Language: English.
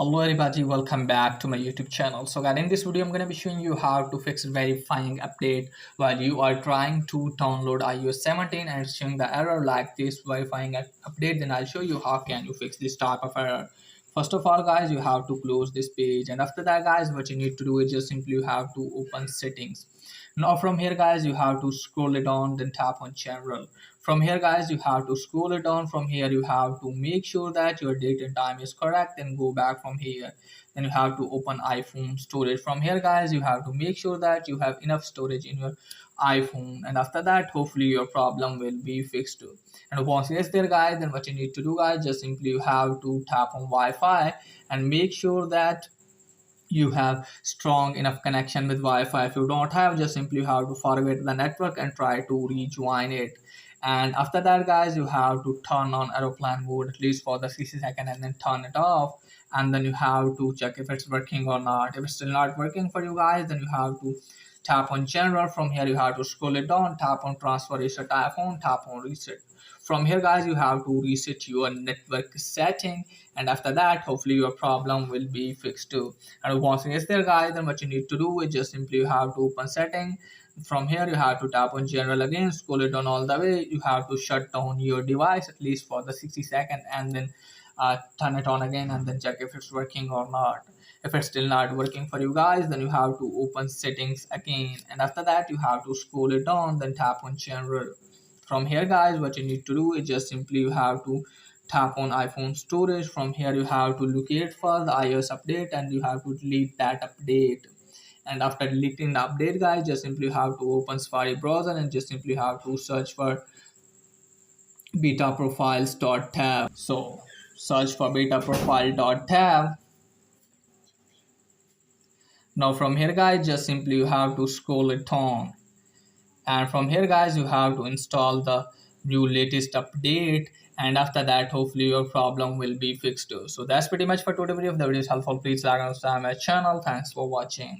Hello everybody, welcome back to my YouTube channel. So guys, in this video I'm going to be showing you how to fix verifying update while you are trying to download iOS 17 and it's showing the error like this verifying update. Then I'll show you how can you fix this type of error. First of all guys, you have to close this page, and after that guys, what you need to do is just simply you have to open settings. Now from here guys, you have to scroll it down, then tap on general. From here guys, you have to scroll it down. From here you have to make sure that your date and time is correct, then go back from here. Then you have to open iPhone storage. From here guys, you have to make sure that you have enough storage in your iPhone, and after that hopefully your problem will be fixed too. And once it's there guys, then what you need to do guys, just simply you have to tap on Wi-Fi and make sure that you have strong enough connection with Wi-Fi. If you don't have, just simply have to forget the network and try to rejoin it. And after that guys, you have to turn on aeroplane mode at least for the 60 seconds and then turn it off. And then you have to check if it's working or not. If it's still not working for you guys, then you have to tap on general. From here you have to scroll it down, tap on transfer reset iPhone, tap on reset. From here guys, you have to reset your network setting, and after that hopefully your problem will be fixed too. And once it's there guys, then what you need to do is just simply you have to open setting. From here you have to tap on general again, scroll it down all the way. You have to shut down your device at least for the 60 seconds and then turn it on again and then check if it's working or not. If it's still not working for you guys, then you have to open settings again, and after that you have to scroll it down, then tap on general. From here guys, what you need to do is just simply you have to tap on iPhone storage. From here you have to locate for the iOS update and you have to delete that update. And after deleting the update guys, just simply you have to open Safari browser and just simply have to search for betaprofiles.tab. So search for betaprofile.tab. Now from here guys, just simply you have to scroll it on, and from here guys you have to install the new latest update, and after that hopefully your problem will be fixed too. So that's pretty much for today's video. If the video is helpful, please like and subscribe my channel. Thanks for watching.